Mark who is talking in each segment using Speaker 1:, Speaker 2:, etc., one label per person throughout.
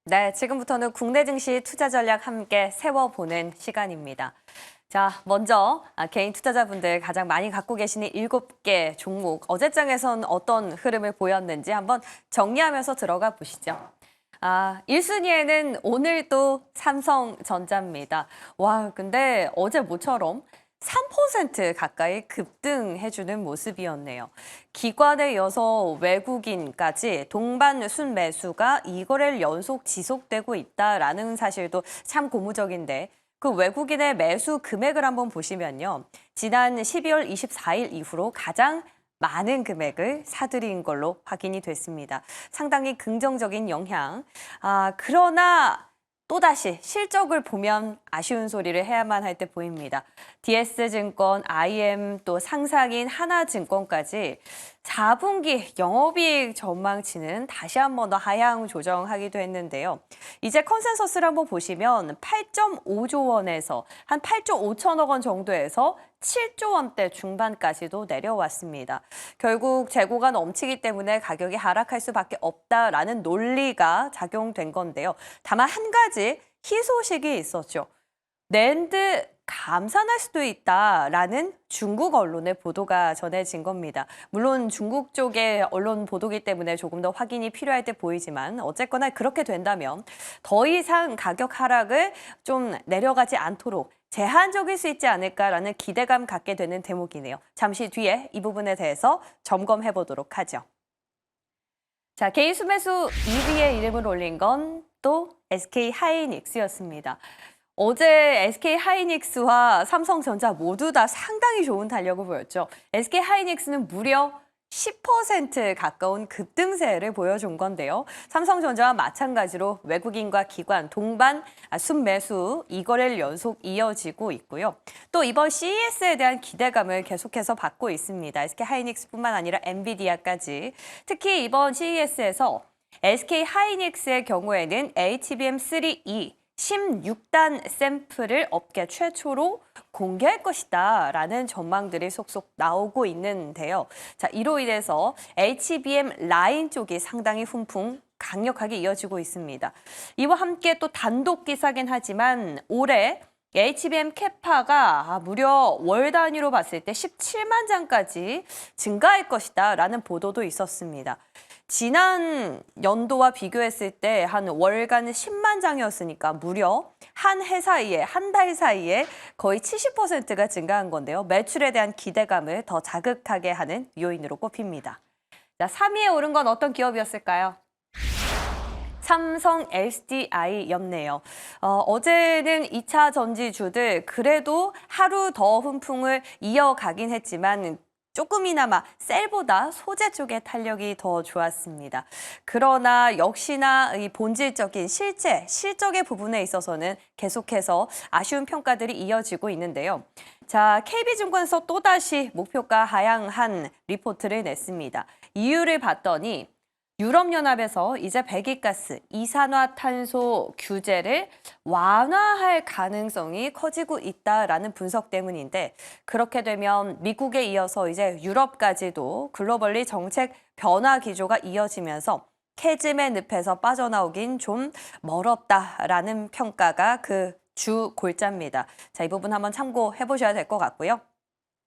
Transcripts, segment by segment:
Speaker 1: 네, 지금부터는 국내 증시 투자 전략 함께 세워보는 시간입니다. 자, 먼저 개인 투자자분들 가장 많이 갖고 계시는 7개 종목, 어제장에선 어떤 흐름을 보였는지 한번 정리하면서 들어가 보시죠. 1순위에는 오늘도 삼성전자입니다. 와, 근데 어제 모처럼 3% 가까이 급등해주는 모습이었네요. 기관에 이어서 외국인까지 동반 순매수가 2거래일 연속 지속되고 있다라는 사실도 참 고무적인데 그 외국인의 매수 금액을 한번 보시면요. 지난 12월 24일 이후로 가장 많은 금액을 사들인 걸로 확인이 됐습니다. 상당히 긍정적인 영향. 그러나 또다시 실적을 보면 아쉬운 소리를 해야만 할 때 보입니다. DS증권, IM 또 상장인 하나증권까지 4분기 영업이익 전망치는 다시 한 번 더 하향 조정하기도 했는데요. 이제 컨센서스를 한번 보시면 8.5조 원에서 한 8조 5천억 원 정도에서 7조 원대 중반까지도 내려왔습니다. 결국 재고가 넘치기 때문에 가격이 하락할 수밖에 없다라는 논리가 작용된 건데요. 다만 한 가지 희소식이 있었죠. 낸드 감산할 수도 있다라는 중국 언론의 보도가 전해진 겁니다. 물론 중국 쪽의 언론 보도기 때문에 조금 더 확인이 필요할 때 보이지만 어쨌거나 그렇게 된다면 더 이상 가격 하락을 좀 내려가지 않도록 제한적일 수 있지 않을까라는 기대감 갖게 되는 대목이네요. 잠시 뒤에 이 부분에 대해서 점검해 보도록 하죠. 자, 개인 수매수 2위에 이름을 올린 건 또 SK 하이닉스였습니다. 어제 SK 하이닉스와 삼성전자 모두 다 상당히 좋은 탄력을 보였죠. SK 하이닉스는 무려 10% 가까운 급등세를 보여준 건데요. 삼성전자와 마찬가지로 외국인과 기관 동반 순매수 2거래일 연속 이어지고 있고요. 또 이번 CES에 대한 기대감을 계속해서 받고 있습니다. SK 하이닉스뿐만 아니라 엔비디아까지. 특히 이번 CES에서 SK 하이닉스의 경우에는 HBM3E 16단 샘플을 업계 최초로 공개할 것이다라는 전망들이 속속 나오고 있는데요. 자, 이로 인해서 HBM 라인 쪽이 상당히 훈풍 강력하게 이어지고 있습니다. 이와 함께 또 단독 기사긴 하지만 올해 HBM 캐파가 무려 월 단위로 봤을 때 17만 장까지 증가할 것이다라는 보도도 있었습니다. 지난 연도와 비교했을 때 한 월간 10만 장이었으니까 무려 한 해 사이에, 한 달 사이에 거의 70%가 증가한 건데요. 매출에 대한 기대감을 더 자극하게 하는 요인으로 꼽힙니다. 자, 3위에 오른 건 어떤 기업이었을까요? 삼성 SDI였네요. 어제는 2차 전지주들 그래도 하루 더 훈풍을 이어가긴 했지만 조금이나마 셀보다 소재 쪽의 탄력이 더 좋았습니다. 그러나 역시나 이 본질적인 실적의 부분에 있어서는 계속해서 아쉬운 평가들이 이어지고 있는데요. 자, KB증권에서 또다시 목표가 하향한 리포트를 냈습니다. 이유를 봤더니 유럽연합에서 이제 배기가스, 이산화탄소 규제를 완화할 가능성이 커지고 있다라는 분석 때문인데 그렇게 되면 미국에 이어서 이제 유럽까지도 글로벌리 정책 변화 기조가 이어지면서 캐즘의 늪에서 빠져나오긴 좀 멀었다라는 평가가 그 주 골자입니다. 자, 이 부분 한번 참고해 보셔야 될 것 같고요.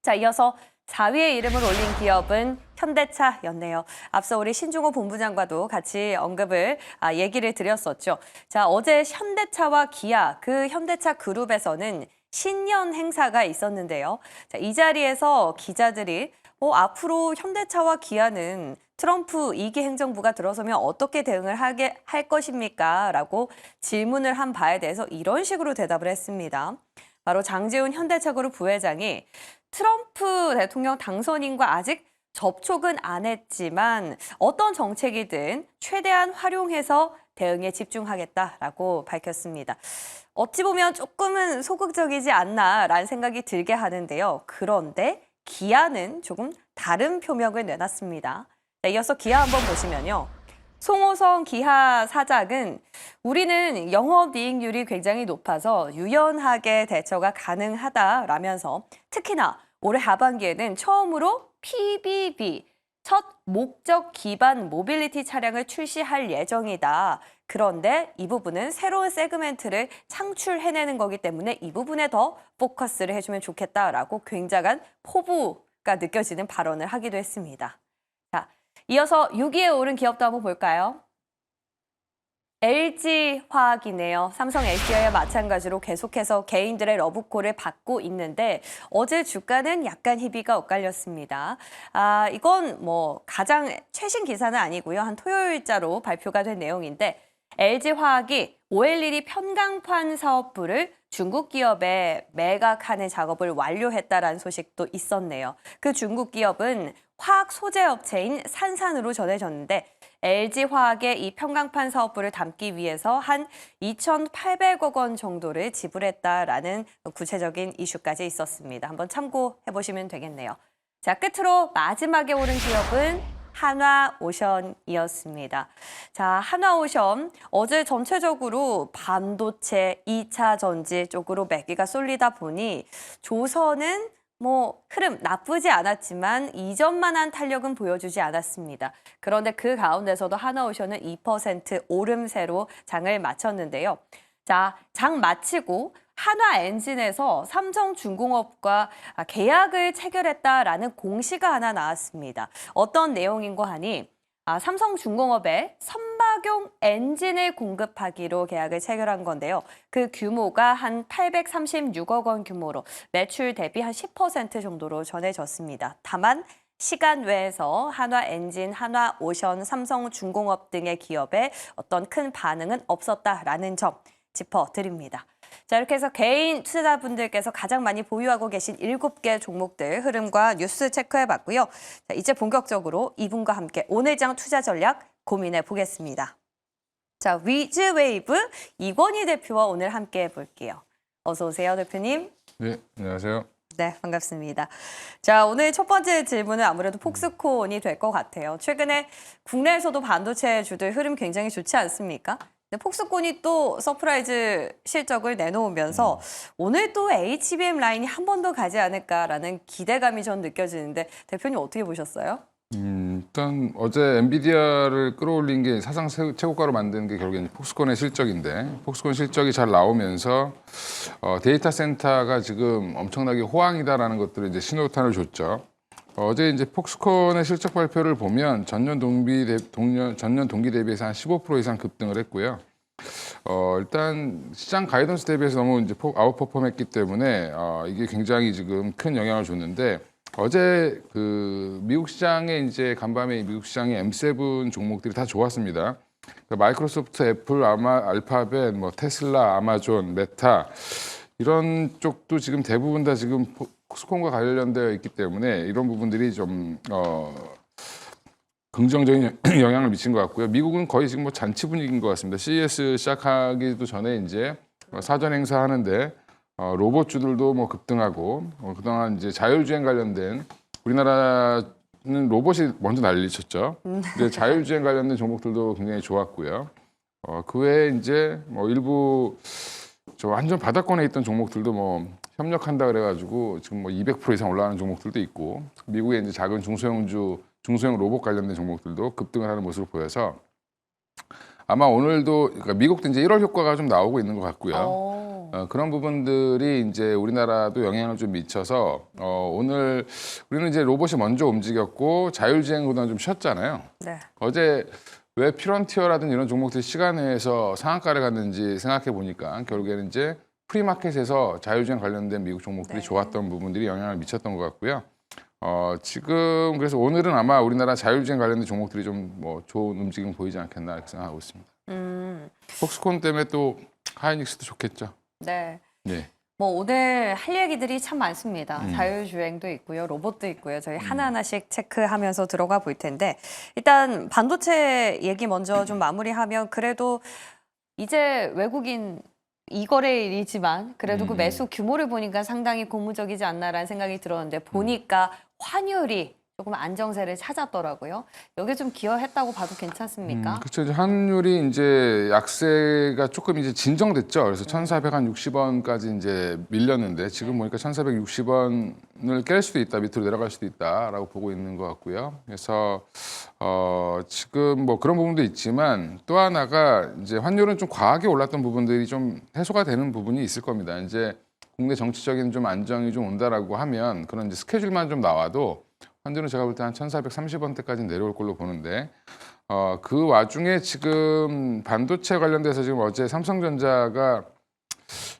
Speaker 1: 자, 이어서 4위에 이름을 올린 기업은 현대차였네요. 앞서 우리 신종호 본부장과도 같이 언급을 얘기를 드렸었죠. 자, 어제 현대차와 기아, 그 현대차 그룹에서는 신년 행사가 있었는데요. 자, 이 자리에서 기자들이 앞으로 현대차와 기아는 트럼프 2기 행정부가 들어서면 어떻게 대응을 할 것입니까? 라고 질문을 한 바에 대해서 이런 식으로 대답을 했습니다. 바로 장재훈 현대차그룹 부회장이 트럼프 대통령 당선인과 아직 접촉은 안 했지만 어떤 정책이든 최대한 활용해서 대응에 집중하겠다라고 밝혔습니다. 어찌 보면 조금은 소극적이지 않나라는 생각이 들게 하는데요. 그런데 기아는 조금 다른 표명을 내놨습니다. 네, 이어서 기아 한번 보시면요. 송호성 기아 사장은 우리는 영업이익률이 굉장히 높아서 유연하게 대처가 가능하다라면서 특히나 올해 하반기에는 처음으로 PBB, 첫 목적 기반 모빌리티 차량을 출시할 예정이다. 그런데 이 부분은 새로운 세그멘트를 창출해내는 거기 때문에 이 부분에 더 포커스를 해주면 좋겠다라고 굉장한 포부가 느껴지는 발언을 하기도 했습니다. 자, 이어서 6위에 오른 기업도 한번 볼까요? LG화학이네요. 삼성 SDI와 마찬가지로 계속해서 개인들의 러브콜을 받고 있는데 어제 주가는 약간 희비가 엇갈렸습니다. 이건 뭐 가장 최신 기사는 아니고요. 한 토요일자로 발표가 된 내용인데 LG화학이 OLED 편광판 사업부를 중국 기업에 매각하는 작업을 완료했다라는 소식도 있었네요. 그 중국 기업은 화학 소재 업체인 산산으로 전해졌는데 LG화학의 이 편광판 사업부를 담기 위해서 한 2,800억 원 정도를 지불했다라는 구체적인 이슈까지 있었습니다. 한번 참고해 보시면 되겠네요. 자, 끝으로 마지막에 오른 기업은 한화오션이었습니다. 자, 한화오션 어제 전체적으로 반도체, 2차 전지 쪽으로 매기가 쏠리다 보니 조선은 흐름 나쁘지 않았지만 이전만한 탄력은 보여주지 않았습니다. 그런데 그 가운데서도 한화오션은 2% 오름세로 장을 마쳤는데요. 자, 장 마치고 한화엔진에서 삼성중공업과 계약을 체결했다라는 공시가 하나 나왔습니다. 어떤 내용인고 하니 삼성중공업에 선박용 엔진을 공급하기로 계약을 체결한 건데요. 그 규모가 한 836억 원 규모로 매출 대비 한 10% 정도로 전해졌습니다. 다만 시간 외에서 한화엔진, 한화오션, 삼성중공업 등의 기업에 어떤 큰 반응은 없었다라는 점 짚어드립니다. 자, 이렇게 해서 개인 투자자분들께서 가장 많이 보유하고 계신 7개 종목들 흐름과 뉴스 체크해봤고요. 자, 이제 본격적으로 이분과 함께 오늘장 투자 전략 고민해 보겠습니다. 자, 위즈웨이브 이권희 대표와 오늘 함께 해볼게요. 어서 오세요, 대표님.
Speaker 2: 네, 안녕하세요.
Speaker 1: 네, 반갑습니다. 자, 오늘 첫 번째 질문은 아무래도 폭스콘이 될 것 같아요. 최근에 국내에서도 반도체 주들 흐름 굉장히 좋지 않습니까? 폭스콘이 또 서프라이즈 실적을 내놓으면서 오늘 또 HBM 라인이 한 번 더 가지 않을까라는 기대감이 전 느껴지는데 대표님 어떻게 보셨어요?
Speaker 2: 일단 어제 엔비디아를 끌어올린 게 사상 최고가로 만든 게 결국엔 폭스콘의 실적인데 폭스콘 실적이 잘 나오면서 데이터 센터가 지금 엄청나게 호황이다라는 것들을 이제 신호탄을 줬죠. 어제 이제 폭스콘의 실적 발표를 보면 전년 동기 대비해서 한 15% 이상 급등을 했고요. 일단 시장 가이던스 대비해서 너무 이제 아웃퍼폼했기 때문에 이게 굉장히 지금 큰 영향을 줬는데 어제 그 미국 시장에 이제 간밤에 미국 시장의 M7 종목들이 다 좋았습니다. 그러니까 마이크로소프트, 애플, 알파벳, 테슬라, 아마존, 메타 이런 쪽도 지금 대부분 다 지금 폭스콘과 관련되어 있기 때문에 이런 부분들이 좀 긍정적인 영향을 미친 것 같고요. 미국은 거의 지금 잔치 분위기인 것 같습니다. CES 시작하기도 전에 이제 사전 행사 하는데 로봇주들도 급등하고 그동안 이제 자율주행 관련된 우리나라는 로봇이 먼저 난리쳤죠. 근데 자율주행 관련된 종목들도 굉장히 좋았고요. 그 외에 이제 일부 저 완전 바닥권에 있던 종목들도 협력한다 그래가지고 지금 200% 이상 올라가는 종목들도 있고 미국의 이제 작은 중소형 로봇 관련된 종목들도 급등을 하는 모습을 보여서 아마 오늘도 그러니까 미국도 이제 1월 효과가 좀 나오고 있는 것 같고요. 그런 부분들이 이제 우리나라도 영향을 좀 미쳐서 오늘 우리는 이제 로봇이 먼저 움직였고 자율주행보다는 좀 쉬었잖아요.
Speaker 1: 네.
Speaker 2: 어제 왜 피런티어라든지 이런 종목들이 시간 내에서 상한가를 갔는지 생각해 보니까 결국에는 이제 프리마켓에서 자율주행 관련된 미국 종목들이 좋았던 부분들이 영향을 미쳤던 것 같고요. 지금 그래서 오늘은 아마 우리나라 자율주행 관련된 종목들이 좀 좋은 움직임 보이지 않겠나 이렇게 생각하고 있습니다. 폭스콘 때문에 또 하이닉스도 좋겠죠.
Speaker 1: 네.
Speaker 2: 네.
Speaker 1: 오늘 할 얘기들이 참 많습니다. 자율주행도 있고요, 로봇도 있고요. 저희 하나하나씩 체크하면서 들어가 볼 텐데 일단 반도체 얘기 먼저 좀 마무리하면 그래도 이제 외국인 이거래일이지만 그래도 그 매수 규모를 보니까 상당히 고무적이지 않나라는 생각이 들었는데 보니까 환율이 조금 안정세를 찾았더라고요. 여기 좀 기여했다고 봐도 괜찮습니까?
Speaker 2: 그렇죠. 환율이 이제 약세가 조금 이제 진정됐죠. 그래서 1,460원까지 이제 밀렸는데 지금 보니까 1,460원을 깰 수도 있다, 밑으로 내려갈 수도 있다라고 보고 있는 것 같고요. 그래서 지금 뭐 그런 부분도 있지만 또 하나가 이제 환율은 좀 과하게 올랐던 부분들이 좀 해소가 되는 부분이 있을 겁니다. 이제 국내 정치적인 좀 안정이 좀 온다라고 하면 그런 이제 스케줄만 좀 나와도 환율은 제가 볼 때 한 1,430원대까지 내려올 걸로 보는데 그 와중에 지금 반도체 관련돼서 지금 어제 삼성전자가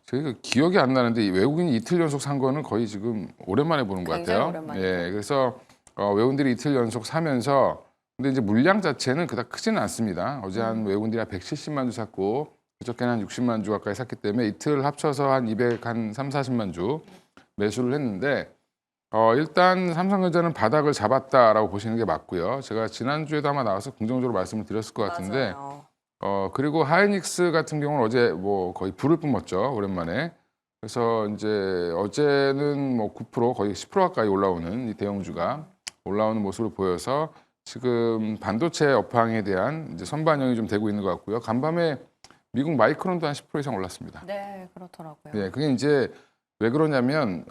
Speaker 2: 저희가 기억이 안 나는데 외국인이 이틀 연속 산 거는 거의 지금 오랜만에 보는 것
Speaker 1: 굉장히
Speaker 2: 같아요.
Speaker 1: 오랜만이죠.
Speaker 2: 예, 그래서 외국인들이 이틀 연속 사면서 근데 이제 물량 자체는 그닥 크지는 않습니다. 어제 한 외국인들이 한 170만 주 샀고 그저께는 한 60만 주 가까이 샀기 때문에 이틀 합쳐서 한 3, 40만 주 매수를 했는데 일단 삼성전자는 바닥을 잡았다라고 보시는 게 맞고요. 제가 지난주에도 아마 나와서 긍정적으로 말씀을 드렸을 것 같은데
Speaker 1: 맞아요.
Speaker 2: 그리고 하이닉스 같은 경우는 어제 뭐 거의 불을 뿜었죠. 오랜만에. 그래서 이제 어제는 뭐 9% 거의 10% 가까이 올라오는 이 대형주가 올라오는 모습을 보여서 지금 반도체 업황에 대한 이제 선반영이 좀 되고 있는 것 같고요. 간밤에 미국 마이크론도 한 10% 이상 올랐습니다.
Speaker 1: 네, 그렇더라고요.
Speaker 2: 네, 그게 이제 왜 그러냐면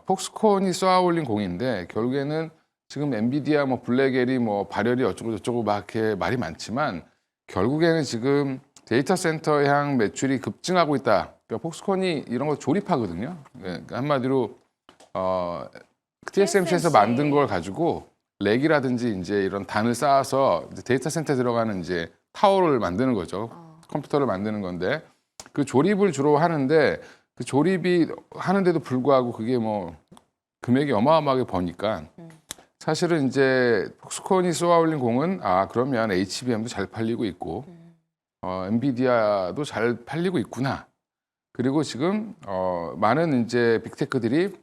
Speaker 2: 폭스콘이 쏘아올린 공인데 결국에는 지금 엔비디아 뭐 블랙엘이 뭐 발열이 어쩌고 저쩌고 막 이렇게 말이 많지만 결국에는 지금 데이터 센터 향 매출이 급증하고 있다. 그러니까 폭스콘이 이런 거 조립하거든요. 그러니까 한마디로 TSMC에서 만든 걸 가지고 렉이라든지 이제 이런 단을 쌓아서 이제 데이터 센터에 들어가는 이제 타워를 만드는 거죠. 컴퓨터를 만드는 건데 그 조립을 주로 하는데 그 조립이 하는데도 불구하고 그게 뭐 금액이 어마어마하게 버니까 사실은 이제 폭스콘이 쏘아올린 공은 그러면 HBM도 잘 팔리고 있고 엔비디아도 잘 팔리고 있구나. 그리고 지금 많은 이제 빅테크들이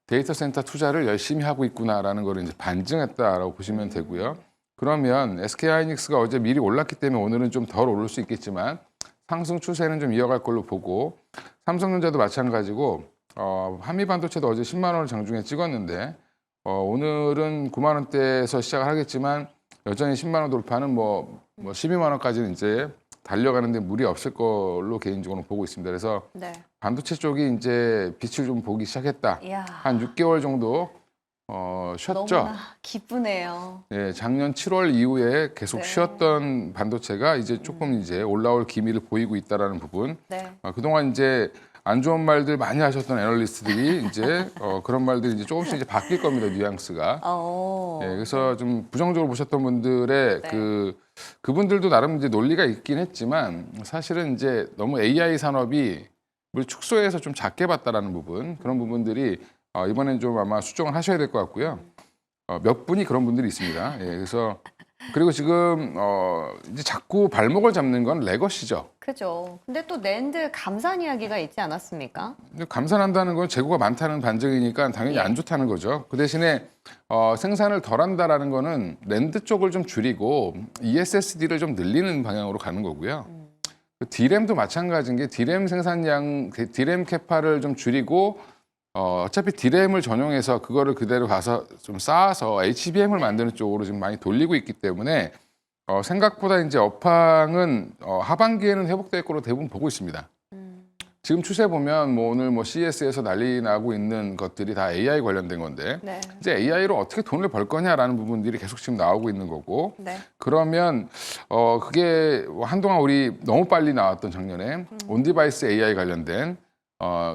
Speaker 2: 데이터 센터 투자를 열심히 하고 있구나라는 걸 이제 반증했다라고 보시면 되고요. 그러면 SK하이닉스가 어제 미리 올랐기 때문에 오늘은 좀 덜 오를 수 있겠지만 상승 추세는 좀 이어갈 걸로 보고 삼성전자도 마찬가지고 한미 반도체도 어제 10만 원을 장중에 찍었는데 오늘은 9만 원대에서 시작을 하겠지만 여전히 10만 원 돌파는 뭐 12만 원까지는 이제 달려가는데 무리 없을 걸로 개인적으로 보고 있습니다. 그래서
Speaker 1: 네.
Speaker 2: 반도체 쪽이 이제 빛을 좀 보기 시작했다.
Speaker 1: 이야,
Speaker 2: 한 6개월 정도 쉬었죠.
Speaker 1: 너무나 기쁘네요.
Speaker 2: 예, 작년 7월 이후에 계속
Speaker 1: 네.
Speaker 2: 쉬었던 반도체가 이제 조금 이제 올라올 기미를 보이고 있다라는 부분.
Speaker 1: 네.
Speaker 2: 그동안 이제 안 좋은 말들 많이 하셨던 애널리스트들이 이제 그런 말들이 이제 조금씩 이제 바뀔 겁니다. 뉘앙스가. 예, 그래서 좀 부정적으로 보셨던 분들의
Speaker 1: 네.
Speaker 2: 그분들도 나름 이제 논리가 있긴 했지만 사실은 이제 너무 AI 산업이 물 축소해서 좀 작게 봤다라는 부분 그런 부분들이 이번엔 좀 아마 수정을 하셔야 될 것 같고요. 몇 분이 그런 분들이 있습니다. 예, 그래서 그리고 지금 이제 자꾸 발목을 잡는 건 레거시죠.
Speaker 1: 그죠. 근데 또 낸드 감산 이야기가 있지 않았습니까?
Speaker 2: 근데 감산한다는 건 재고가 많다는 반증이니까 당연히
Speaker 1: 예.
Speaker 2: 안 좋다는 거죠. 그 대신에 생산을 덜 한다라는 거는 랜드 쪽을 좀 줄이고 ESSD를 좀 늘리는 방향으로 가는 거고요. 그 D램도 마찬가지인 게 D램 생산량, D램 캐파를 좀 줄이고 어차피 D램을 전용해서 그거를 그대로 가서 좀 쌓아서 HBM을 만드는 쪽으로 지금 많이 돌리고 있기 때문에 생각보다 이제 업황은 하반기에는 회복될 거로 대부분 보고 있습니다. 지금 추세 보면 뭐 오늘 뭐 CES에서 난리 나고 있는 것들이 다 AI 관련된 건데
Speaker 1: 네.
Speaker 2: 이제 AI로 어떻게 돈을 벌 거냐라는 부분들이 계속 지금 나오고 있는 거고
Speaker 1: 네.
Speaker 2: 그러면 그게 한동안 우리 너무 빨리 나왔던 작년에 온디바이스 AI 관련된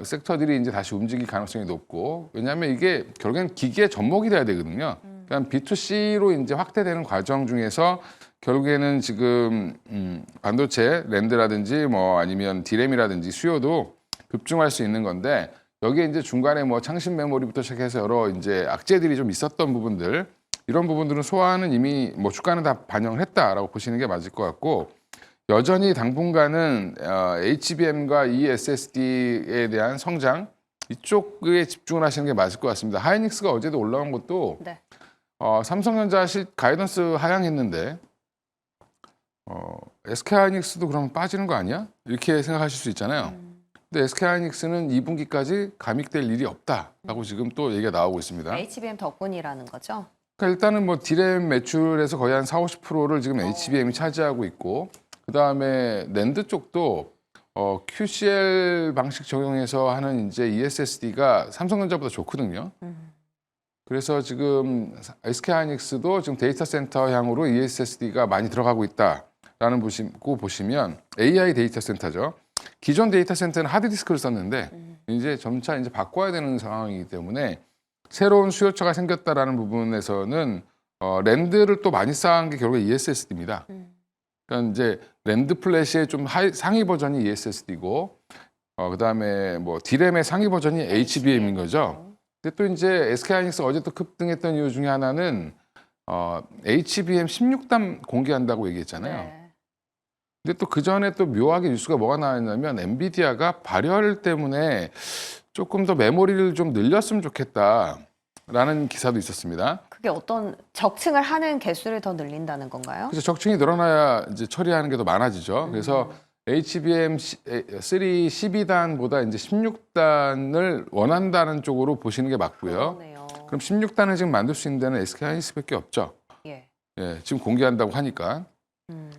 Speaker 2: 섹터들이 이제 다시 움직일 가능성이 높고 왜냐하면 이게 결국엔 기기의 접목이 돼야 되거든요. 그러니까 B2C로 이제 확대되는 과정 중에서 결국에는 지금 반도체 랜드라든지 뭐 아니면 D램이라든지 수요도 급증할 수 있는 건데 여기에 이제 중간에 뭐 창신 메모리부터 시작해서 여러 이제 악재들이 좀 있었던 부분들 이런 부분들은 소화는 이미 뭐 주가는 다 반영을 했다라고 보시는 게 맞을 것 같고 여전히 당분간은 HBM과 ESSD에 대한 성장 이쪽에 집중을 하시는 게 맞을 것 같습니다. 하이닉스가 어제도 올라온 것도
Speaker 1: 네.
Speaker 2: 삼성전자 가이던스 하향했는데 SK하이닉스도 그러면 빠지는 거 아니야? 이렇게 생각하실 수 있잖아요. 근데 SK하이닉스는 2분기까지 감익될 일이 없다라고 지금 또 얘기가 나오고 있습니다.
Speaker 1: HBM 덕분이라는 거죠.
Speaker 2: 그러니까 일단은 뭐 디램 매출에서 거의 한 40~50%를 지금 HBM이 차지하고 있고, 그다음에 낸드 쪽도 QCL 방식 적용해서 하는 이제 ESSD가 삼성전자보다 좋거든요. 그래서 지금 SK하이닉스도 지금 데이터 센터 향으로 ESSD가 많이 들어가고 있다라는 거 보시면 AI 데이터 센터죠. 기존 데이터 센터는 하드디스크를 썼는데 이제 점차 이제 바꿔야 되는 상황이기 때문에 새로운 수요처가 생겼다라는 부분에서는 랜드를 또 많이 쌓은 게 결국 ESSD입니다. 그러니까 이제 랜드 플래시의 좀 상위 버전이 ESSD고, 그다음에 뭐 디램의 상위 버전이 HBM인 거죠. 근데 또 이제 SK하이닉스 어제 또 급등했던 이유 중에 하나는 HBM 16단 공개한다고 얘기했잖아요.
Speaker 1: 네.
Speaker 2: 근데 또 그 전에 또 묘하게 뉴스가 뭐가 나왔냐면 엔비디아가 발열 때문에 조금 더 메모리를 좀 늘렸으면 좋겠다라는 기사도 있었습니다.
Speaker 1: 그게 어떤 적층을 하는 개수를 더 늘린다는 건가요?
Speaker 2: 그래서 적층이 늘어나야 이제 처리하는 게 더 많아지죠. 그래서 HBM 3 12단보다 이제 16단을 원한다는 쪽으로 보시는 게 맞고요.
Speaker 1: 그러네요.
Speaker 2: 그럼 16단을 지금 만들 수 있는 데는 SK하이닉스밖에 없죠.
Speaker 1: 예.
Speaker 2: 예, 지금 공개한다고 하니까.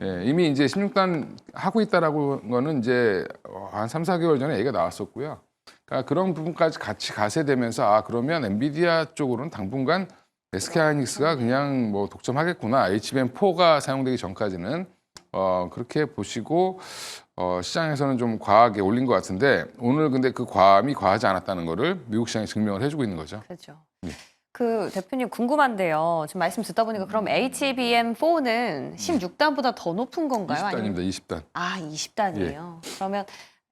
Speaker 2: 예, 이미 이제 16단 하고 있다라고 한 거는 이제 한 3~4개월 전에 얘기가 나왔었고요. 그러니까 그런 부분까지 같이 가세되면서 그러면 엔비디아 쪽으로는 당분간 SK하이닉스가 그냥 뭐 독점하겠구나. HBM4가 사용되기 전까지는 그렇게 보시고 시장에서는 좀 과하게 올린 것 같은데 오늘 근데 그 과함이 과하지 않았다는 거를 미국 시장이 증명을 해주고 있는 거죠.
Speaker 1: 그렇죠.
Speaker 2: 네.
Speaker 1: 그 대표님 궁금한데요. 지금 말씀 듣다 보니까 그럼 HBM4는 16단보다 더 높은 건가요?
Speaker 2: 20단입니다. 20단.
Speaker 1: 20단이에요. 그러면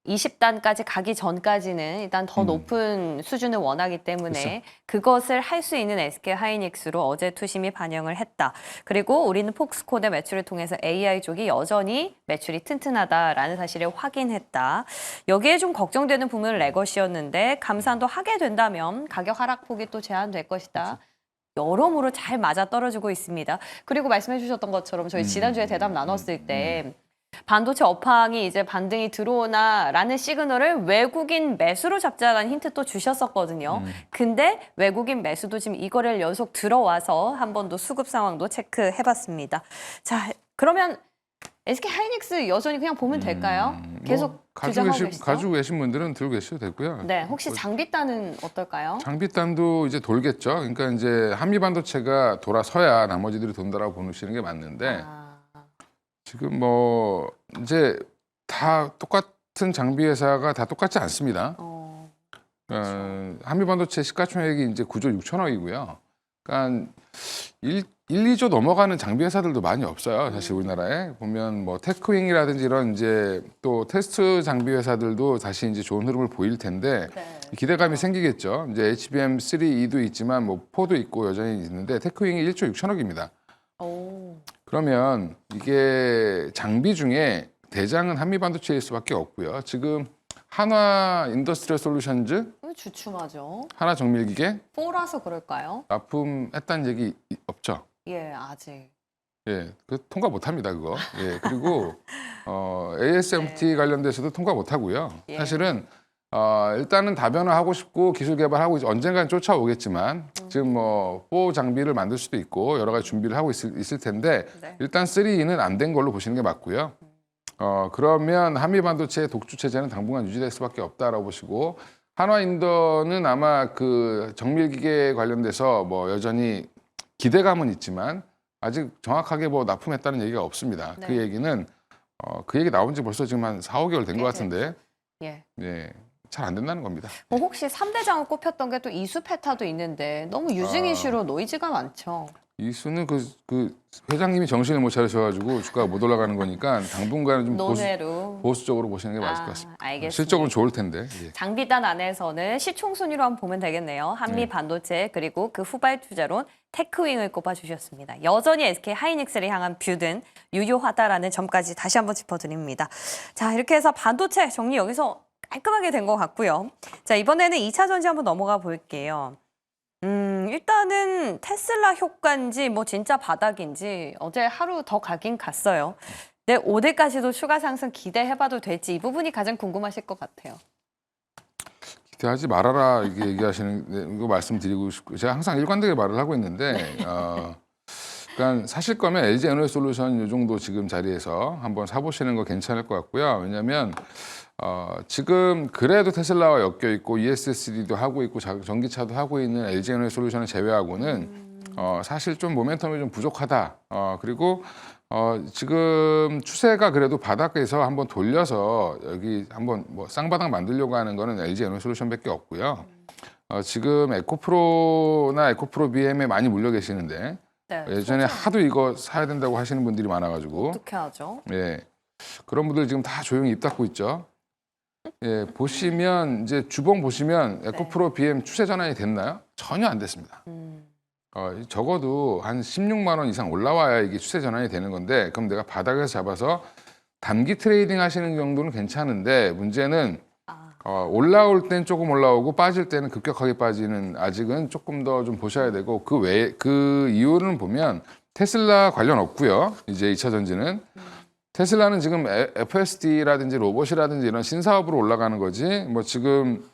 Speaker 1: 20단까지 가기 전까지는 일단 더 높은 수준을 원하기 때문에 그것을 할 수 있는 SK하이닉스로 어제 투심이 반영을 했다. 그리고 우리는 폭스콘의 매출을 통해서 AI 쪽이 여전히 매출이 튼튼하다라는 사실을 확인했다. 여기에 좀 걱정되는 부분은 레거시였는데 감산도 하게 된다면 가격 하락폭이 또 제한될 것이다. 여러모로 잘 맞아떨어지고 있습니다. 그리고 말씀해 주셨던 것처럼 저희 지난주에 대담 나눴을 때 반도체 업황이 이제 반등이 들어오나라는 시그널을 외국인 매수로 잡자라는 힌트 또 주셨었거든요. 근데 외국인 매수도 지금 이거를 연속 들어와서 한 번 더 수급 상황도 체크해봤습니다. 자, 그러면 SK하이닉스 여전히 그냥 보면 될까요? 계속 주장하고 계시죠?
Speaker 2: 가지고 계신 분들은 들고 계셔도 되고요.
Speaker 1: 네, 혹시 장비단은 어떨까요?
Speaker 2: 장비단도 이제 돌겠죠. 그러니까 이제 한미 반도체가 돌아서야 나머지들이 돈다라고 보시는 게 맞는데 지금 뭐 이제 다 똑같은 장비 회사가 다 똑같지 않습니다. 한미 반도체 시가총액이 이제 9조 6천억이고요. 그러니까 2조 넘어가는 장비 회사들도 많이 없어요. 사실 우리나라에 보면 뭐 테크윙이라든지 이런 이제 또 테스트 장비 회사들도 다시 이제 좋은 흐름을 보일 텐데 기대감이 생기겠죠. 이제 HBM3, 2도 있지만 뭐 4도 있고 여전히 있는데 테크윙이 1조 6천억입니다. 그러면 이게 장비 중에 대장은 한미 반도체일 수밖에 없고요. 지금 한화 인더스트리얼 솔루션즈,
Speaker 1: 주춤하죠.
Speaker 2: 하나 정밀기계
Speaker 1: 4라서 그럴까요?
Speaker 2: 납품했다는 얘기 없죠.
Speaker 1: 예, 아직.
Speaker 2: 예, 그 통과 못합니다 그거. 예, 그리고 ASMT 관련돼서도 통과 못하고요.
Speaker 1: 예.
Speaker 2: 사실은 일단은 다변화하고 싶고 기술 개발하고 언젠간 쫓아오겠지만 지금 뭐 4 장비를 만들 수도 있고 여러 가지 준비를 하고 있을 텐데 일단 3는 안 된 걸로 보시는 게 맞고요. 그러면 한미 반도체의 독주 체제는 당분간 유지될 수밖에 없다라고 보시고 한화인더는 아마 그 정밀기계 관련돼서 뭐 여전히 기대감은 있지만 아직 정확하게 뭐 납품했다는 얘기가 없습니다. 그 얘기는 그 얘기 나온 지 벌써 지금 한 4~5개월 된 것 같은데
Speaker 1: 예.
Speaker 2: 잘 안 된다는 겁니다.
Speaker 1: 혹시 3대장을 꼽혔던 게 또 이수페타도 있는데 너무 유증 이슈로 노이즈가 많죠.
Speaker 2: 이수는 그 회장님이 정신을 못 차리셔가지고 주가가 못 올라가는 거니까 당분간은 좀
Speaker 1: 논외로.
Speaker 2: 보수적으로 보시는 게 맞을 것 같습니다.
Speaker 1: 알겠습니다.
Speaker 2: 실적으로 좋을 텐데. 예.
Speaker 1: 장비단 안에서는 시총순위로 한번 보면 되겠네요. 한미 반도체 그리고 그 후발 투자론 테크윙을 꼽아주셨습니다. 여전히 SK하이닉스를 향한 뷰는 유효하다라는 점까지 다시 한번 짚어드립니다. 자, 이렇게 해서 반도체 정리 여기서 깔끔하게 된 것 같고요. 자, 이번에는 2차 전지 한번 넘어가 볼게요. 일단은 테슬라 효과인지 뭐 진짜 바닥인지 어제 하루 더 가긴 갔어요. 네, 5대까지도 추가 상승 기대해봐도 될지 이 부분이 가장 궁금하실 것 같아요.
Speaker 2: 기대하지 말아라 이게 얘기하시는 거 말씀드리고 싶고 제가 항상 일관되게 말을 하고 있는데 그러니까 사실 거면 LG 에너지솔루션 이 정도 지금 자리에서 한번 사보시는 거 괜찮을 것 같고요. 왜냐하면 지금 그래도 테슬라와 엮여 있고 ES3도 하고 있고 전기차도 하고 있는 LG 에너지솔루션을 제외하고는 사실 좀 모멘텀이 좀 부족하다. 그리고 지금 추세가 그래도 바닥에서 한번 돌려서 여기 한번 뭐 쌍바닥 만들려고 하는 거는 LG 에너지솔루션밖에 없고요. 지금 에코프로나 에코프로 BM에 많이 물려 계시는데
Speaker 1: 네,
Speaker 2: 예전에 하도 이거 사야 된다고 하시는 분들이 많아가지고
Speaker 1: 어떻게 하죠?
Speaker 2: 예 그런 분들 지금 다 조용히 입 닫고 있죠. 예 보시면 이제 주봉 보시면 에코프로 BM 추세 전환이 됐나요? 전혀 안 됐습니다. 적어도 한 16만 원 이상 올라와야 이게 추세 전환이 되는 건데 그럼 내가 바닥에서 잡아서 단기 트레이딩 하시는 정도는 괜찮은데 문제는 올라올 땐 조금 올라오고 빠질 때는 급격하게 빠지는 아직은 조금 더 좀 보셔야 되고 그 외에 그 이유는 보면 테슬라 관련 없고요. 이제 2차 전지는 테슬라는 지금 FSD라든지 로봇이라든지 이런 신사업으로 올라가는 거지 뭐 지금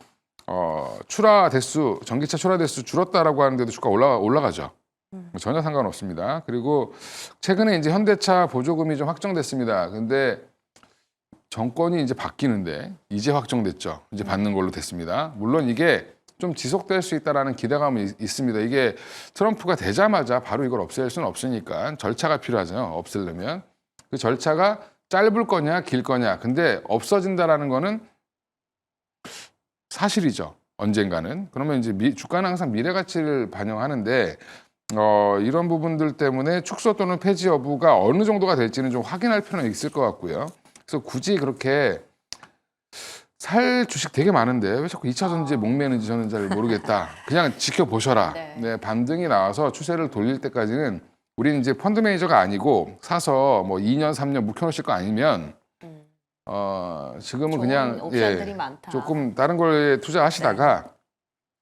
Speaker 2: 출하 대수 전기차 출하 대수 줄었다라고 하는데도 주가 올라가죠. 전혀 상관없습니다. 그리고 최근에 이제 현대차 보조금이 좀 확정됐습니다. 근데 정권이 이제 바뀌는데 이제 확정됐죠. 이제 받는 걸로 됐습니다. 물론 이게 좀 지속될 수 있다라는 기대감이 있습니다. 이게 트럼프가 되자마자 바로 이걸 없앨 수는 없으니까 절차가 필요하죠. 없애려면 그 절차가 짧을 거냐 길 거냐. 근데 없어진다라는 거는 사실이죠. 언젠가는. 그러면 이제 주가는 항상 미래 가치를 반영하는데 이런 부분들 때문에 축소 또는 폐지 여부가 어느 정도가 될지는 좀 확인할 필요는 있을 것 같고요. 그래서 굳이 그렇게 살 주식 되게 많은데 왜 자꾸 2차 전지에 목매는지 저는 잘 모르겠다. 그냥 지켜보셔라. 네, 반등이 나와서 추세를 돌릴 때까지는 우리는 이제 펀드 매니저가 아니고 사서 뭐 2년, 3년 묵혀놓으실 거 아니면 지금은 그냥
Speaker 1: 옵션들이 많다.
Speaker 2: 조금 다른 거에 투자하시다가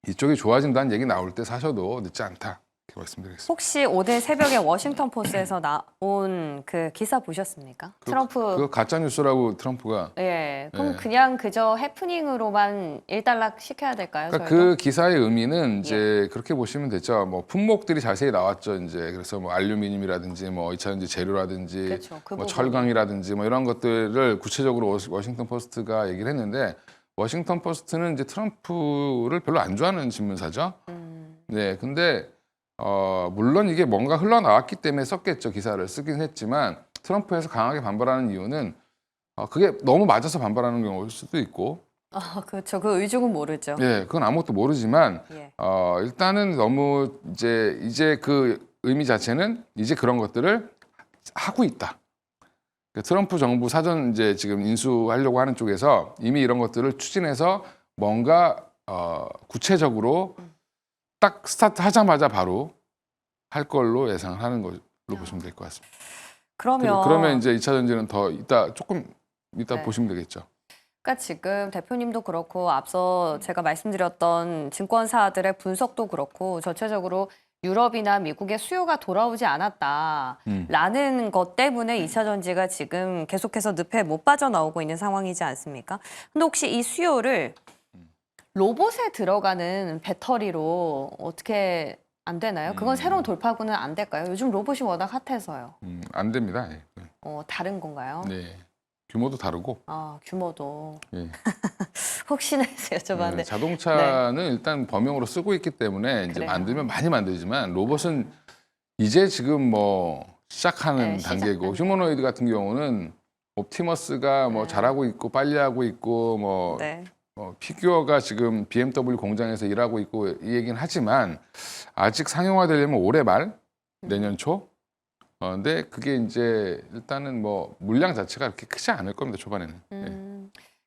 Speaker 2: 이쪽이 좋아진다는 얘기 나올 때 사셔도 늦지 않다. 이렇게 말씀드리겠습니다.
Speaker 1: 혹시 오늘 새벽에 워싱턴 포스트에서 나온 그 기사 보셨습니까? 트럼프.
Speaker 2: 그거 가짜 뉴스라고 트럼프가.
Speaker 1: 예. 그럼 그냥 그저 해프닝으로만 일단락 시켜야 될까요?
Speaker 2: 그러니까
Speaker 1: 저희도?
Speaker 2: 그 기사의 의미는 이제 그렇게 보시면 되죠. 뭐 품목들이 자세히 나왔죠. 이제 그래서 뭐 알루미늄이라든지 뭐 2차 전지 재료라든지
Speaker 1: 그렇죠. 그
Speaker 2: 뭐
Speaker 1: 부분이.
Speaker 2: 철강이라든지 뭐 이런 것들을 구체적으로 워싱턴 포스트가 얘기를 했는데 워싱턴 포스트는 이제 트럼프를 별로 안 좋아하는 신문사죠. 네. 근데 물론 이게 뭔가 흘러나왔기 때문에 썼겠죠. 기사를 쓰긴 했지만 트럼프에서 강하게 반발하는 이유는 그게 너무 맞아서 반발하는 경우일 수도 있고
Speaker 1: 그렇죠. 그 의중은 모르죠.
Speaker 2: 예, 그건 아무것도 모르지만
Speaker 1: 예.
Speaker 2: 일단은 너무 이제 그 의미 자체는 이제 그런 것들을 하고 있다. 트럼프 정부 사전 이제 지금 인수하려고 하는 쪽에서 이미 이런 것들을 추진해서 뭔가 구체적으로 딱 스타트 하자마자 바로 할 걸로 예상하는 걸로 보시면 될 것 같습니다. 그러면 이제 2차 전지는 더 조금 이따 보시면 되겠죠.
Speaker 1: 그러니까 지금 대표님도 그렇고 앞서 제가 말씀드렸던 증권사들의 분석도 그렇고 전체적으로 유럽이나 미국의 수요가 돌아오지 않았다라는 것 때문에 2차 전지가 지금 계속해서 늪에 못 빠져나오고 있는 상황이지 않습니까? 근데 혹시 이 수요를 로봇에 들어가는 배터리로 어떻게 안 되나요? 그건 새로운 돌파구는 안 될까요? 요즘 로봇이 워낙 핫해서요.
Speaker 2: 안 됩니다. 예.
Speaker 1: 다른 건가요?
Speaker 2: 네. 규모도 다르고.
Speaker 1: 규모도.
Speaker 2: 예.
Speaker 1: 혹시나 해서 여쭤봤는데.
Speaker 2: 자동차는 일단 범용으로 쓰고 있기 때문에 이제
Speaker 1: 그래요.
Speaker 2: 만들면 많이 만들지만 로봇은 이제 지금 뭐 시작하는 단계고 휴머노이드 같은 경우는 옵티머스가 뭐 잘하고 있고 빨리 하고 있고 뭐 피규어가 지금 BMW 공장에서 일하고 있고 이 얘기는 하지만 아직 상용화되려면 올해 말 내년 초. 근데 그게 이제 일단은 뭐 물량 자체가 그렇게 크지 않을 겁니다. 초반에는.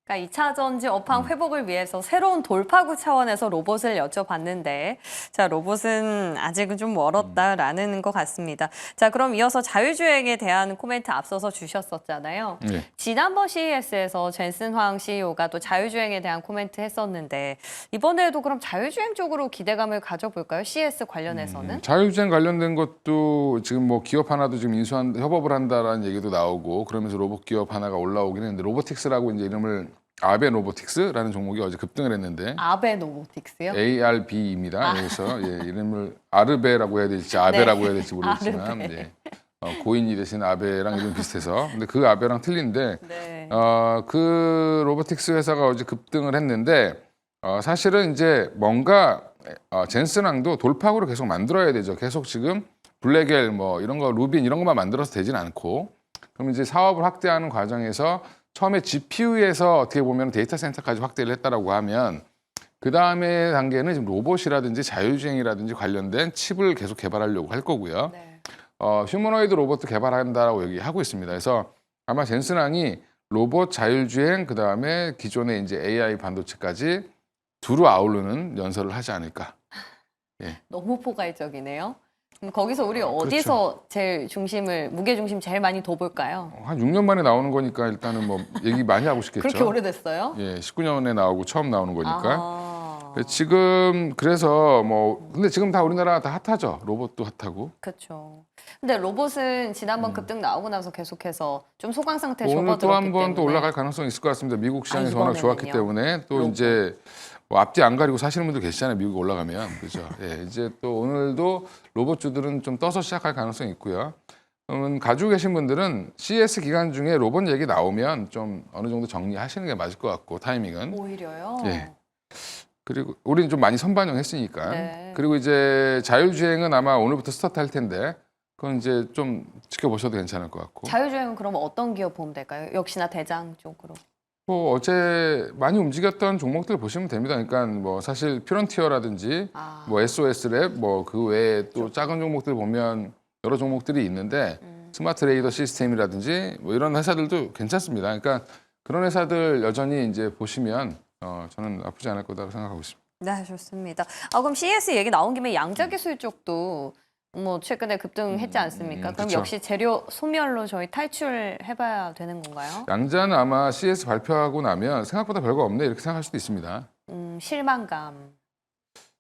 Speaker 1: 그러니까 2차 전지 업황 회복을 위해서 새로운 돌파구 차원에서 로봇을 여쭤봤는데 자 로봇은 아직은 좀 멀었다라는 것 같습니다. 자 그럼 이어서 자율주행에 대한 코멘트 앞서서 주셨었잖아요.
Speaker 2: 네.
Speaker 1: 지난번 CES에서 젠슨 황 CEO가 또 자율주행에 대한 코멘트 했었는데 이번에도 그럼 자율주행 쪽으로 기대감을 가져볼까요? CES 관련해서는?
Speaker 2: 자율주행 관련된 것도 지금 뭐 기업 하나도 지금 협업을 한다라는 얘기도 나오고 그러면서 로봇 기업 하나가 올라오긴 했는데 로보틱스라고 이제 이름을 아베 로보틱스라는 종목이 어제 급등을 했는데
Speaker 1: 아베노보틱스요?
Speaker 2: ARB입니다. 그래서 이름을 아르베라고 해야 될지 아베라고 해야 될지 모르겠지만
Speaker 1: 아르베.
Speaker 2: 고인이 되신 아베랑 이름 비슷해서 근데 그 아베랑 틀린데
Speaker 1: 네.
Speaker 2: 그 로보틱스 회사가 어제 급등을 했는데 사실은 이제 뭔가 젠슨왕도 돌파구를 계속 만들어야 되죠. 계속 지금 블랙엘 뭐 이런 거 루빈 이런 것만 만들어서 되진 않고 그럼 이제 사업을 확대하는 과정에서 처음에 GPU에서 어떻게 보면 데이터 센터까지 확대를 했다라고 하면 그 다음에 단계는 지금 로봇이라든지 자율주행이라든지 관련된 칩을 계속 개발하려고 할 거고요.
Speaker 1: 네.
Speaker 2: 휴머노이드 로봇도 개발한다라고 얘기하고 있습니다. 그래서 아마 젠슨왕이 로봇, 자율주행, 그 다음에 기존의 이제 AI 반도체까지 두루 아우르는 연설을 하지 않을까.
Speaker 1: 너무 포괄적이네요. 그럼 거기서 우리 어디서 제일 무게 중심 제일 많이 둬볼까요?
Speaker 2: 한 6년 만에 나오는 거니까 일단은 뭐 얘기 많이 하고 싶겠죠.
Speaker 1: 그렇게 오래됐어요?
Speaker 2: 19년에 나오고 처음 나오는 거니까.
Speaker 1: 아,
Speaker 2: 지금 그래서 뭐 근데 지금 다 우리나라 다 핫하죠. 로봇도 핫하고.
Speaker 1: 그렇죠. 근데 로봇은 지난번 급등 나오고 나서 계속해서 좀 소강 상태
Speaker 2: 오늘
Speaker 1: 접어들었기
Speaker 2: 또 한 번 또
Speaker 1: 때문에.
Speaker 2: 올라갈 가능성이 있을 것 같습니다. 미국 시장에서 워낙
Speaker 1: 이번에는요?
Speaker 2: 좋았기 때문에 또
Speaker 1: 로봇.
Speaker 2: 이제 뭐 앞뒤 안 가리고 사시는 분들 계시잖아요. 미국 올라가면 그죠. 이제 또 오늘도 로봇주들은 좀 떠서 시작할 가능성이 있고요. 그러면 가지고 계신 분들은 CES 기간 중에 로봇 얘기 나오면 좀 어느 정도 정리하시는 게 맞을 것 같고 타이밍은.
Speaker 1: 오히려요?
Speaker 2: 예. 그리고 우리는 좀 많이 선반영했으니까.
Speaker 1: 네.
Speaker 2: 그리고 이제 자율주행은 아마 오늘부터 스타트 할 텐데 그건 이제 좀 지켜보셔도 괜찮을 것 같고.
Speaker 1: 자율주행은 그럼 어떤 기업 보면 될까요? 역시나 대장 쪽으로.
Speaker 2: 뭐 어제 많이 움직였던 종목들 보시면 됩니다. 그러니까 뭐 사실 퓨런티어라든지
Speaker 1: 아,
Speaker 2: 뭐 SOS랩 뭐 그 외에 또 작은 종목들 보면 여러 종목들이 있는데 스마트 레이더 시스템이라든지 뭐 이런 회사들도 괜찮습니다. 그러니까 그런 회사들 여전히 이제 보시면 저는 나쁘지 않을 거다고 생각하고 있습니다.
Speaker 1: 네, 좋습니다. 그럼 CES 얘기 나온 김에 양자기술 쪽도 뭐 최근에 급등했지 않습니까? 그럼
Speaker 2: 그쵸.
Speaker 1: 역시 재료 소멸로 저희 탈출해봐야 되는 건가요?
Speaker 2: 양자는 아마 CES 발표하고 나면 생각보다 별거 없네 이렇게 생각할 수도 있습니다.
Speaker 1: 실망감.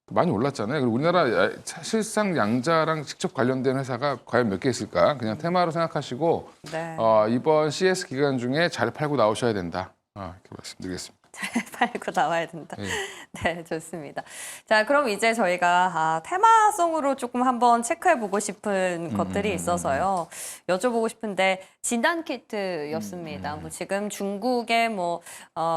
Speaker 2: 많이 올랐잖아요. 그리고 우리나라 사실상 양자랑 직접 관련된 회사가 과연 몇 개 있을까? 그냥 테마로 생각하시고
Speaker 1: 네.
Speaker 2: 이번 CS 기간 중에 잘 팔고 나오셔야 된다. 이렇게 말씀드리겠습니다.
Speaker 1: 팔고 나와야 된다.
Speaker 2: 네.
Speaker 1: 네, 좋습니다. 자, 그럼 이제 저희가 테마성으로 조금 한번 체크해보고 싶은 것들이 있어서요. 여쭤보고 싶은데 진단 키트였습니다. 뭐 지금 중국의 뭐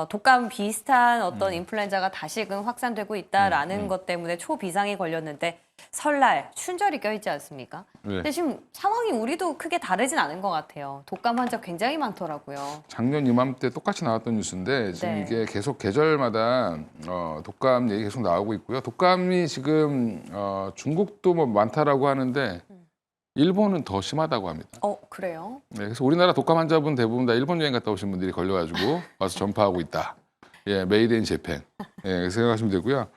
Speaker 1: 독감 비슷한 어떤 인플루엔자가 다시금 확산되고 있다라는 것 때문에 초비상이 걸렸는데 설날 춘절이 껴있지 않습니까?
Speaker 2: 네.
Speaker 1: 근데 지금 상황이 우리도 크게 다르진 않은 것 같아요. 독감 환자 굉장히 많더라고요.
Speaker 2: 작년 이맘때 똑같이 나왔던 뉴스인데 지금
Speaker 1: 네.
Speaker 2: 이게 계속 계절마다 독감 얘기 계속 나오고 있고요. 독감이 지금 중국도 뭐 많다라고 하는데 일본은 더 심하다고 합니다.
Speaker 1: 그래요?
Speaker 2: 네, 그래서 우리나라 독감 환자분 대부분 다 일본 여행 갔다 오신 분들이 걸려가지고 와서 전파하고 있다. 메이드 인 재팬. 생각하시면 되고요.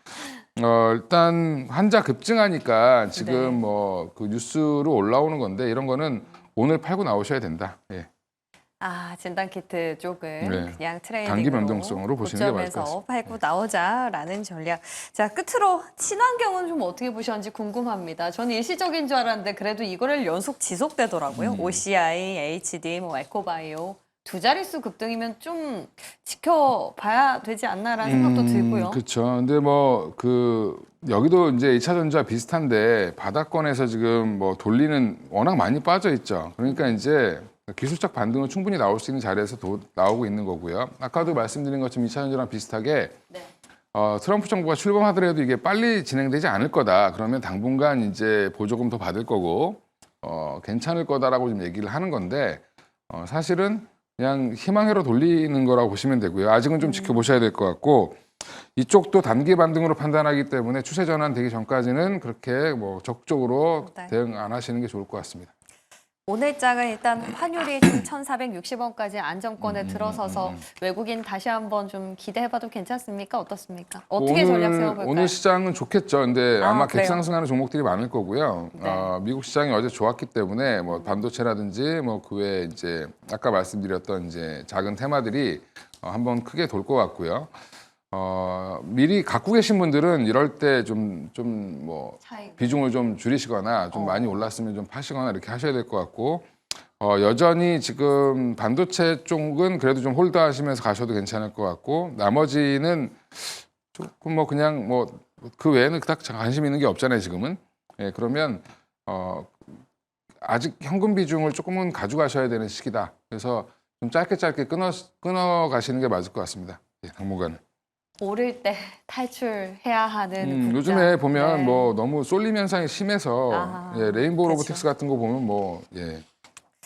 Speaker 2: 일단 환자 급증하니까 지금
Speaker 1: 네.
Speaker 2: 뭐 그 뉴스로 올라오는 건데 이런 거는 오늘 팔고 나오셔야 된다.
Speaker 1: 진단 키트 쪽은
Speaker 2: 네.
Speaker 1: 그냥 트레이딩으로
Speaker 2: 단기 변동성으로 보시는 게 맞을 것
Speaker 1: 고점에서
Speaker 2: 같습니다.
Speaker 1: 팔고 나오자라는 전략. 자, 끝으로 친환경은 좀 어떻게 보셨는지 궁금합니다. 저는 일시적인 줄 알았는데 그래도 이거를 연속 지속되더라고요. OCI, HD, 뭐 에코바이오 두 자릿수 급등이면 좀 지켜봐야 되지 않나라는 생각도 들고요.
Speaker 2: 그렇죠. 근데 뭐 여기도 이제 2차전지와 비슷한데 바닥권에서 지금 뭐 돌리는 워낙 많이 빠져 있죠. 그러니까 이제 기술적 반등은 충분히 나올 수 있는 자리에서 나오고 있는 거고요. 아까도 말씀드린 것처럼 2차전지랑 비슷하게
Speaker 1: 네.
Speaker 2: 트럼프 정부가 출범하더라도 이게 빨리 진행되지 않을 거다. 그러면 당분간 이제 보조금 더 받을 거고 괜찮을 거다라고 좀 얘기를 하는 건데 사실은 그냥 희망회로 돌리는 거라고 보시면 되고요. 아직은 좀 지켜보셔야 될 것 같고 이쪽도 단기 반등으로 판단하기 때문에 추세 전환 되기 전까지는 그렇게 뭐 적극적으로
Speaker 1: 네.
Speaker 2: 대응 안 하시는 게 좋을 것 같습니다.
Speaker 1: 오늘 장은 일단 환율이 좀 1,460원까지 안정권에 들어서서 외국인 다시 한번 좀 기대해봐도 괜찮습니까? 어떻습니까? 어떻게 전략 세워볼까요?
Speaker 2: 오늘 시장은 좋겠죠. 근데 아마
Speaker 1: 그래요?
Speaker 2: 갭상승하는 종목들이 많을 거고요.
Speaker 1: 네.
Speaker 2: 미국 시장이 어제 좋았기 때문에 뭐 반도체라든지 뭐 그 외에 이제 아까 말씀드렸던 이제 작은 테마들이 한번 크게 돌 것 같고요. 미리 갖고 계신 분들은 이럴 때 좀 뭐
Speaker 1: 차익.
Speaker 2: 비중을 좀 줄이시거나 좀 많이 올랐으면 좀 파시거나 이렇게 하셔야 될 것 같고 여전히 지금 반도체 쪽은 그래도 좀 홀드하시면서 가셔도 괜찮을 것 같고 나머지는 조금 뭐 그냥 뭐 그 외에는 딱 관심 있는 게 없잖아요 지금은. 예, 그러면 아직 현금 비중을 조금은 가져가셔야 되는 시기다. 그래서 좀 짧게 끊어 가시는 게 맞을 것 같습니다. 예, 당분간은.
Speaker 1: 오를 때 탈출해야 하는 국자.
Speaker 2: 요즘에 보면
Speaker 1: 네.
Speaker 2: 뭐 너무 쏠림 현상이 심해서
Speaker 1: 아,
Speaker 2: 예, 레인보우
Speaker 1: 그렇죠.
Speaker 2: 로보틱스 같은 거 보면 뭐 예,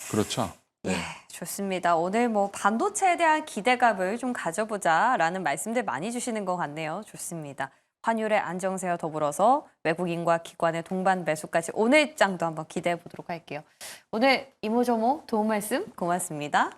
Speaker 2: 그렇죠.
Speaker 1: 예, 좋습니다. 오늘 뭐 반도체에 대한 기대감을 좀 가져보자라는 말씀들 많이 주시는 것 같네요. 좋습니다. 환율의 안정세와 더불어서 외국인과 기관의 동반 매수까지 오늘 장도 한번 기대해 보도록 할게요. 오늘 이모저모 도움 말씀 고맙습니다.